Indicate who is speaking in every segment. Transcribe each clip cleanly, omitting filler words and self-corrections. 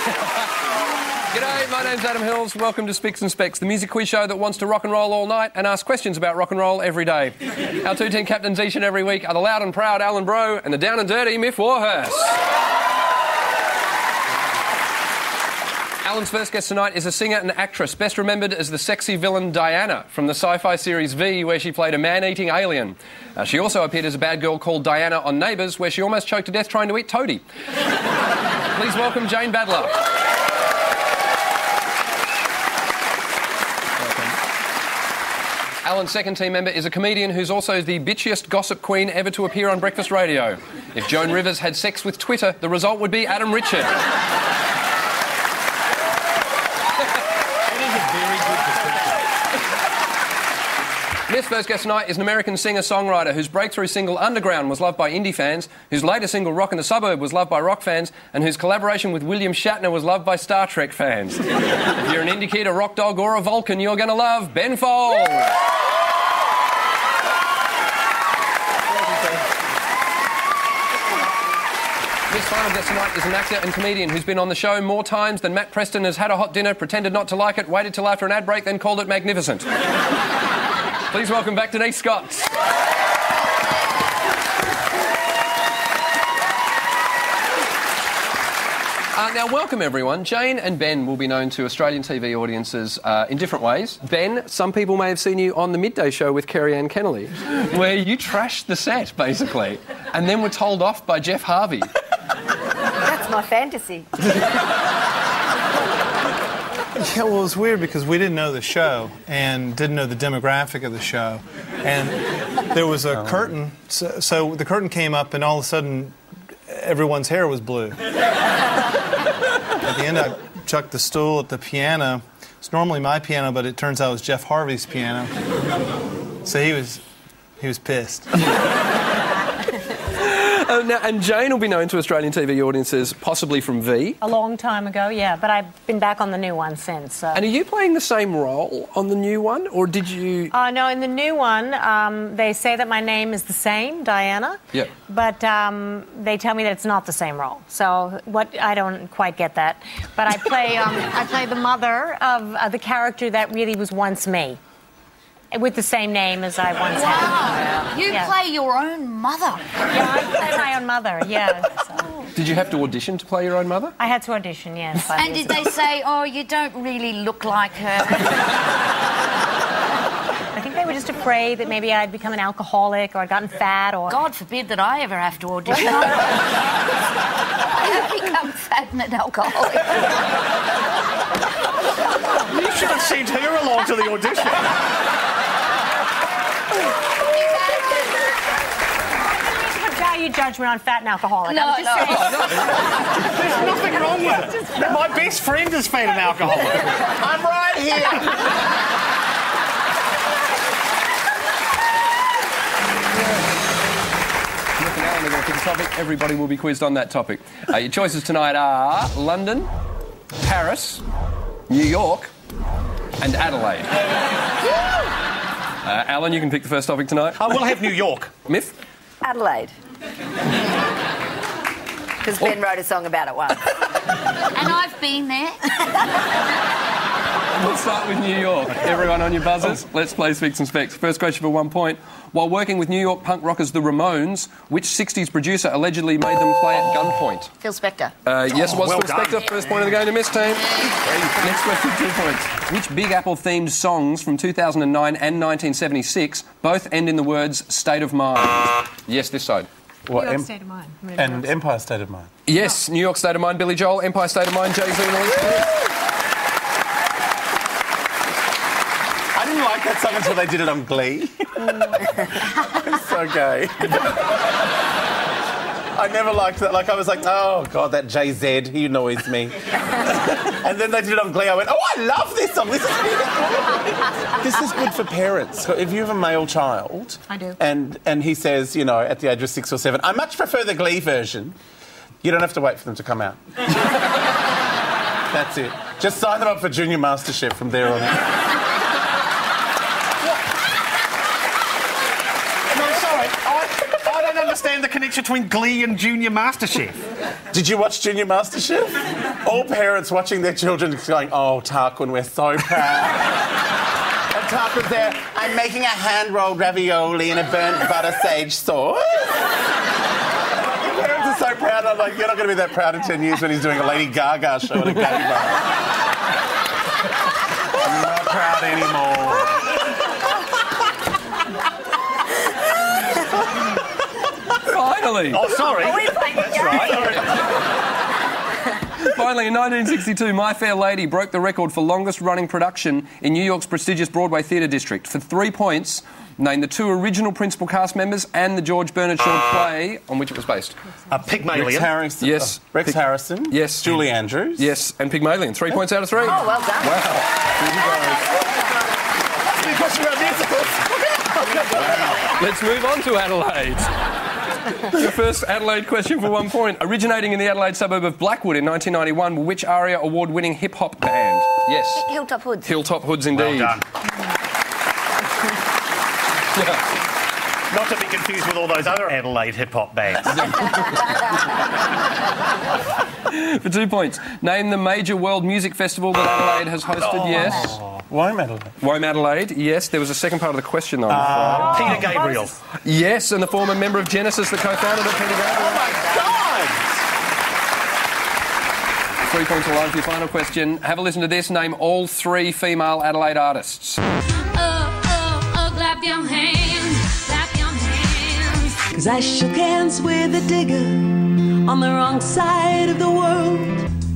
Speaker 1: G'day, my name's Adam Hills. Welcome to Spicks and Specs, the music quiz show that wants to rock and roll all night and ask questions about rock and roll every day. Our two team captains each and every week are the loud and proud Alan Bro and the down and dirty Miff Warhurst. Alan's first guest tonight is a singer and actress, best remembered as the sexy villain Diana from the sci-fi series V, where she played a man-eating alien. She also appeared as a bad girl called Diana on Neighbours, where she almost choked to death trying to eat Toadie. Please welcome Jane Badler. Alan's second team member is a comedian who's also the bitchiest gossip queen ever to appear on breakfast radio. If Joan Rivers had sex with Twitter, the result would be Adam Richard. Miff's first guest tonight is an American singer-songwriter whose breakthrough single Underground was loved by indie fans, whose later single Rock in the Suburb was loved by rock fans, and whose collaboration with William Shatner was loved by Star Trek fans. If you're an indie kid, a rock dog or a Vulcan, you're going to love Ben Folds. This final guest tonight is an actor and comedian who's been on the show more times than Matt Preston has had a hot dinner, pretended not to like it, waited till after an ad break, then called it magnificent. Please welcome back Denise Scott. Now, welcome everyone. Jane and Ben will be known to Australian TV audiences in different ways. Ben, some people may have seen you on the Midday Show with Kerry-Anne Kennelly, where you trashed the set, basically, and then were told off by Jeff Harvey.
Speaker 2: That's my fantasy.
Speaker 3: Yeah, well, it was weird because we didn't know the show and didn't know the demographic of the show. And there was a curtain, so the curtain came up and all of a sudden everyone's hair was blue. At the end, I chucked the stool at the piano. It's normally my piano, but it turns out it was Jeff Harvey's piano. So he was pissed.
Speaker 1: Now, and Jane will be known to Australian TV audiences possibly from V.
Speaker 4: A long time ago, yeah, but I've been back on the new one since. So.
Speaker 1: And are you playing the same role on the new one, or did you...
Speaker 4: No, in the new one, they say that my name is the same, Diana.
Speaker 1: Yeah.
Speaker 4: But they tell me that it's not the same role. So I don't quite get that. But I play the mother of the character that really was once me, with the same name as I once had.
Speaker 2: Wow. You play your own mother.
Speaker 4: Yeah, I play my own mother, yeah. So.
Speaker 1: Did you have to audition to play your own mother?
Speaker 4: I had to audition, yes.
Speaker 2: And did they say, oh, you don't really look like her?
Speaker 4: I think they were just afraid that maybe I'd become an alcoholic or I'd gotten fat or...
Speaker 2: God forbid that I ever have to audition. I have become fat and an alcoholic.
Speaker 5: You should have sent her along to the audition.
Speaker 4: Value judgment on fat and alcoholic.
Speaker 2: No.
Speaker 5: There's nothing wrong with it. My best friend is fat and alcoholic. I'm right here.
Speaker 1: Looking out, we're going to pick a topic. Everybody will be quizzed on that topic. Your choices tonight are London, Paris, New York, and Adelaide. Alan, you can pick the first topic tonight.
Speaker 5: I will have New York.
Speaker 1: Miff?
Speaker 2: Adelaide. Because Ben wrote a song about it once. And I've been there.
Speaker 1: Let's start with New York. Everyone on your buzzers, let's play Spicks and Specs. First question for 1 point. While working with New York punk rockers The Ramones, which 60s producer allegedly made them play at gunpoint?
Speaker 2: Phil Spector.
Speaker 1: Yes, it was
Speaker 5: well
Speaker 1: Phil Spector.
Speaker 5: done.
Speaker 1: First point of the game to Miss team. Next question, 2 points. Which Big Apple-themed songs from 2009 and 1976 both end in the words State of Mind? Yes, this side.
Speaker 4: New York State of Mind.
Speaker 6: And Empire State of Mind.
Speaker 1: Yes, New York State of Mind, Billy Joel, Empire State of Mind, Jay-Z and Elise.
Speaker 6: I didn't like that song until they did it on Glee. It's so gay. I never liked that. Like, I was like, oh, God, that Jay-Z, he annoys me. And then they did it on Glee. I went, oh, I love this song. This is really good. This is good for parents. If you have a male child...
Speaker 4: I do.
Speaker 6: And he says, you know, at the age of 6 or 7, I much prefer the Glee version. You don't have to wait for them to come out. That's it. Just sign them up for Junior MasterChef from there on out.
Speaker 5: understand the connection between Glee and Junior MasterChef.
Speaker 6: Did you watch Junior MasterChef? All parents watching their children going, oh, Tarquin, we're so proud. And Tarquin's there, I'm making a hand-rolled ravioli in a burnt butter sage sauce. The parents are so proud. I'm like, you're not going to be that proud in 10 years when he's doing a Lady Gaga show at a gay bar. I'm not proud anymore.
Speaker 1: Finally!
Speaker 5: Oh, sorry.
Speaker 2: That's
Speaker 5: right.
Speaker 1: Finally, in 1962, My Fair Lady broke the record for longest-running production in New York's prestigious Broadway theatre district. For 3 points, name the 2 original principal cast members and the George Bernard Shaw play on which it was based.
Speaker 5: Pygmalion.
Speaker 6: Rex Harrison.
Speaker 1: Yes.
Speaker 6: Rex Harrison.
Speaker 1: Yes.
Speaker 6: Julie Andrews.
Speaker 1: Yes, and Pygmalion. 3 points out of 3.
Speaker 2: Oh, well done.
Speaker 1: Wow. Here you go. Let's move on to Adelaide. Your first Adelaide question for 1 point. Originating in the Adelaide suburb of Blackwood in 1991, were which ARIA award-winning hip-hop band? Yes.
Speaker 2: Hilltop Hoods.
Speaker 1: Hilltop Hoods, indeed.
Speaker 5: Well done. Not to be confused with all those other Adelaide hip-hop bands.
Speaker 1: For 2 points. Name the major world music festival that Adelaide has hosted. Yes. Wome Adelaide. Yes. There was a second part of the question, though.
Speaker 5: Peter Gabriel.
Speaker 1: Yes, and the former member of Genesis that co-founded it, Peter Gabriel.
Speaker 6: Oh, my God!
Speaker 1: 3 points alive for your final question. Have a listen to this. Name all 3 female Adelaide artists.
Speaker 7: Clap your hands, clap your hands.
Speaker 8: 'Cause I shook hands with a digger on the wrong side of the world.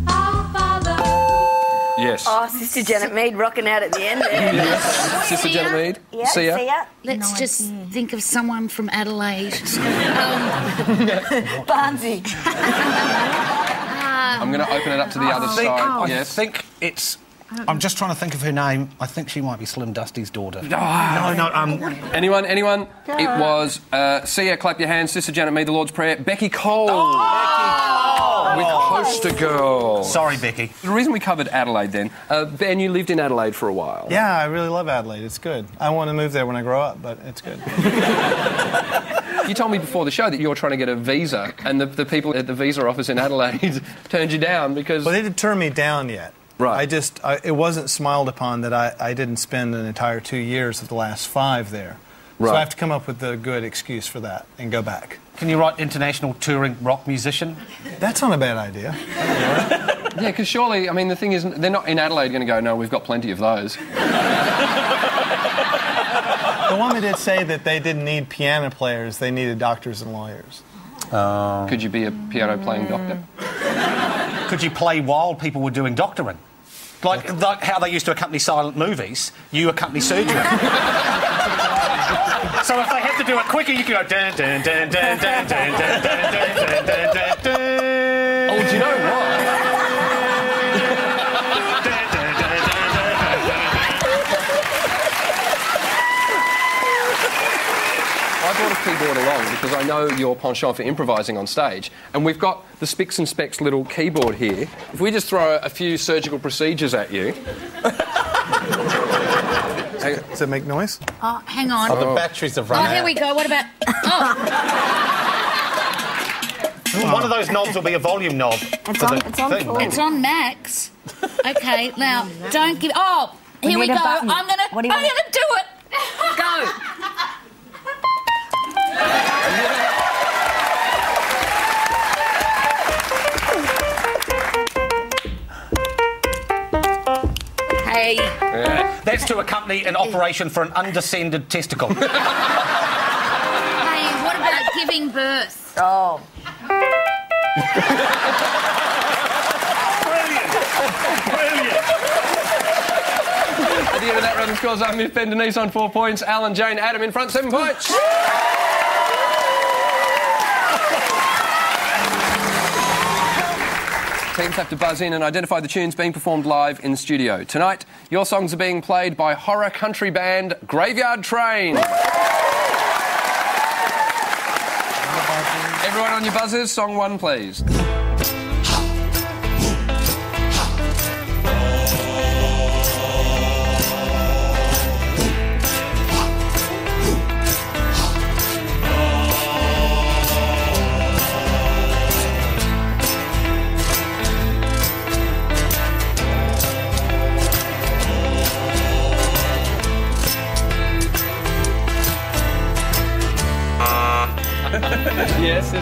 Speaker 7: Our Father.
Speaker 1: Yes.
Speaker 2: Oh, Sister Janet Mead rocking out at the end there.
Speaker 1: Yes. Sister Janet Mead.
Speaker 2: Yeah,
Speaker 1: See ya.
Speaker 7: Let's just think of someone from Adelaide.
Speaker 2: Barnsey.
Speaker 1: I'm going to open it up to the other side.
Speaker 9: I
Speaker 1: Yes.
Speaker 9: think it's... I'm just trying to think of her name. I think she might be Slim Dusty's daughter.
Speaker 5: No.
Speaker 1: Anyone? It was Sia, clap your hands, Sister Janet Mead, The Lord's Prayer, Becky Cole. With Poster Girl.
Speaker 5: Sorry, Becky.
Speaker 1: The reason we covered Adelaide then, Ben, you lived in Adelaide for a while.
Speaker 3: Yeah, I really love Adelaide. It's good. I want to move there when I grow up, but it's good.
Speaker 1: You told me before the show that you were trying to get a visa, and the people at the visa office in Adelaide turned you down because...
Speaker 3: Well, they didn't turn me down yet.
Speaker 1: Right.
Speaker 3: It wasn't smiled upon that I didn't spend an entire 2 years of the last 5 there.
Speaker 1: Right.
Speaker 3: So I have to come up with a good excuse for that and go back.
Speaker 9: Can you write international touring rock musician?
Speaker 3: That's not a bad idea.
Speaker 1: Yeah, because surely, I mean, the thing is, they're not in Adelaide going to go, no, we've got plenty of those.
Speaker 3: The woman did say that they didn't need piano players, they needed doctors and lawyers.
Speaker 1: Could you be a piano-playing doctor?
Speaker 9: Could you play while people were doing doctoring? Like how they used to accompany silent movies, you accompany surgery.
Speaker 5: So if they had to do it quicker, you could go dun dun dun dun dun dun dun dun dun dun dun dun.
Speaker 1: Oh, do you know what? I brought a keyboard along because I know your penchant for improvising on stage, and we've got the Spicks and Specks little keyboard here. If we just throw a few surgical procedures at you...
Speaker 3: Does it make noise?
Speaker 7: Oh, hang on.
Speaker 6: Oh, the batteries have run out.
Speaker 7: Here we go. What about... Oh,
Speaker 5: One of those knobs will be a volume knob.
Speaker 7: it's on max. Okay, now, don't give... Oh, here we
Speaker 2: need
Speaker 7: go.
Speaker 2: a button.
Speaker 7: I'm gonna do it. Go. Hey.
Speaker 1: Yeah.
Speaker 9: That's to accompany an operation for an undescended testicle.
Speaker 7: Hey, what about giving birth?
Speaker 2: Oh.
Speaker 1: At the end of that round of scores, I'm Miss Ben Denise on 4 points, Alan, Jane, Adam in front, 7 points. Teams have to buzz in and identify the tunes being performed live in the studio. Tonight, your songs are being played by horror country band Graveyard Train. Everyone on your buzzers, song 1, please.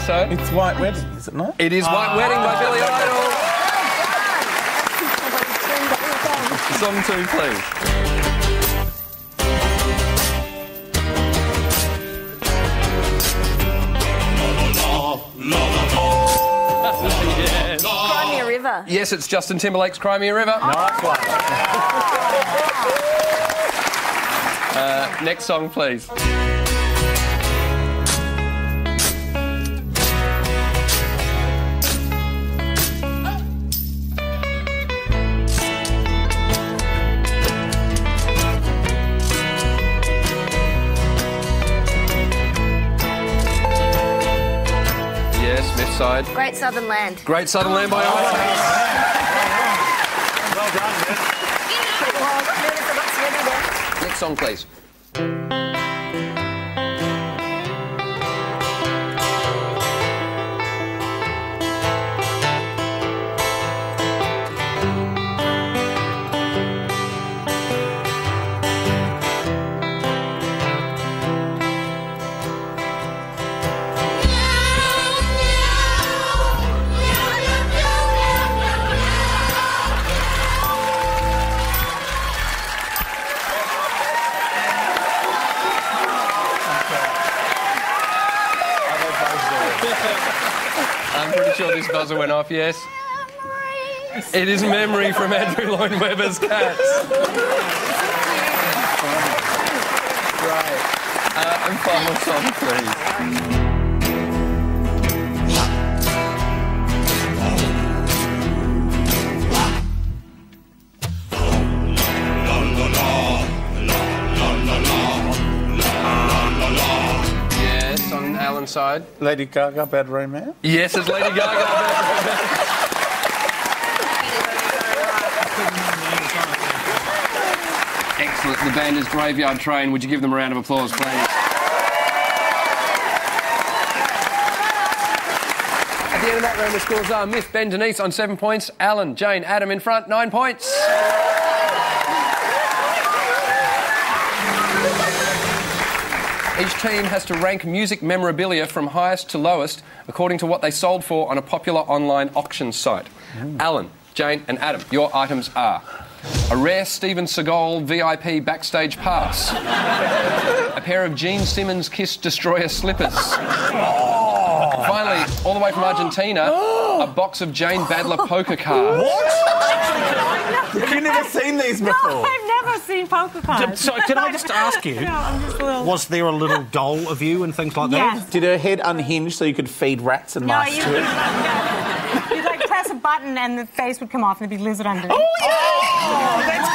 Speaker 1: so.
Speaker 6: It's White Wedding, is it not?
Speaker 1: It is White Wedding by Billy Idol. Song 2, please. Yes.
Speaker 2: Cry Me a River.
Speaker 1: Yes, it's Justin Timberlake's Cry Me a River.
Speaker 9: Nice one.
Speaker 1: Next song, please. Yes, Smith's side.
Speaker 2: Great Southern Land.
Speaker 1: Great Southern Land by Ice.
Speaker 5: Well done, man.
Speaker 1: Next song, please. I'm pretty sure this buzzer went off, yes? It is Memory from Andrew Lloyd Webber's Cats. Right. And final song, please. Yes, on Alan's side.
Speaker 6: Lady Gaga, Bad Romance?
Speaker 1: Yes, it's Lady Gaga. Excellent. The band is Graveyard Train. Would you give them a round of applause, please? At the end of that round, the scores are Miff, Ben, Denise on 7 points. Alan, Jane, Adam in front, 9 points. Each team has to rank music memorabilia from highest to lowest according to what they sold for on a popular online auction site. Alan, Jane and Adam, your items are a rare Steven Seagal VIP backstage pass, a pair of Gene Simmons Kiss Destroyer slippers. Finally, all the way from Argentina, a box of Jane Badler poker cards.
Speaker 6: Have you never seen these before?
Speaker 4: No, I've never seen poker cards.
Speaker 9: So, can I just ask you,
Speaker 4: No, I'm just a little...
Speaker 9: was there a little doll of you and things like
Speaker 4: Yes.
Speaker 9: that?
Speaker 6: Did her head unhinge so you could feed rats and
Speaker 4: No,
Speaker 6: mice
Speaker 4: you'd
Speaker 6: to it?
Speaker 4: like press a button and the face would come off and there'd be lizard underneath.
Speaker 6: Oh, that's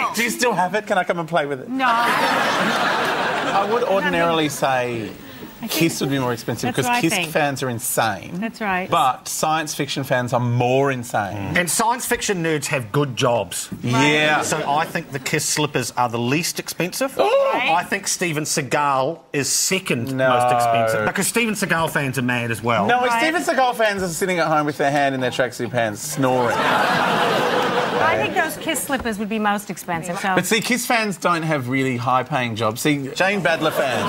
Speaker 6: great! Do you still have it? Can I come and play with it?
Speaker 4: No.
Speaker 6: I would ordinarily say Kiss would be more expensive
Speaker 4: That's
Speaker 6: because
Speaker 4: what I
Speaker 6: Kiss
Speaker 4: think.
Speaker 6: fans are insane.
Speaker 4: That's right.
Speaker 6: But science fiction fans are more insane.
Speaker 9: And science fiction nerds have good jobs.
Speaker 6: Yeah.
Speaker 9: So I think the Kiss slippers are the least expensive.
Speaker 4: Right.
Speaker 9: I think Steven Seagal is second
Speaker 6: No.
Speaker 9: most expensive. Because Steven Seagal fans are mad as well.
Speaker 6: No,
Speaker 4: Right.
Speaker 6: Steven Seagal fans are sitting at home with their hand in their tracksuit pants, snoring.
Speaker 4: I think those Kiss slippers would be most expensive. So.
Speaker 6: But see, Kiss fans don't have really high-paying jobs. See, Jane Badler fans,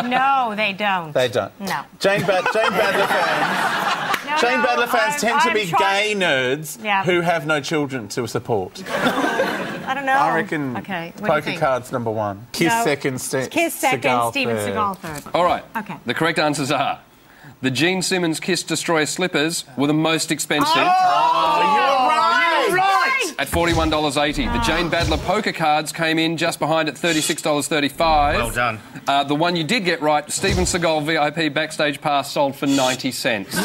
Speaker 4: No, they don't.
Speaker 6: they don't.
Speaker 4: No.
Speaker 6: Jane Badler fans.
Speaker 4: No,
Speaker 6: Jane
Speaker 4: no,
Speaker 6: Badler fans tend to
Speaker 4: I'm
Speaker 6: be
Speaker 4: trying-
Speaker 6: gay nerds
Speaker 4: Yeah.
Speaker 6: who have no children to support.
Speaker 4: I don't know.
Speaker 6: I reckon
Speaker 4: Okay. What do you
Speaker 6: poker
Speaker 4: think?
Speaker 6: cards number one. Kiss
Speaker 4: No.
Speaker 6: second,
Speaker 4: Kiss second,
Speaker 6: Seagal
Speaker 4: Steven
Speaker 6: third.
Speaker 4: Seagal third.
Speaker 1: All right.
Speaker 4: Okay.
Speaker 1: The correct answers are the Gene Simmons Kiss Destroyer slippers were the most expensive.
Speaker 6: Oh, you're right!
Speaker 1: At $41.80. The Jane Badler poker cards came in just behind at $36.35.
Speaker 9: Well done.
Speaker 1: The one you did get right, Steven Seagal VIP backstage pass, sold for 90 cents.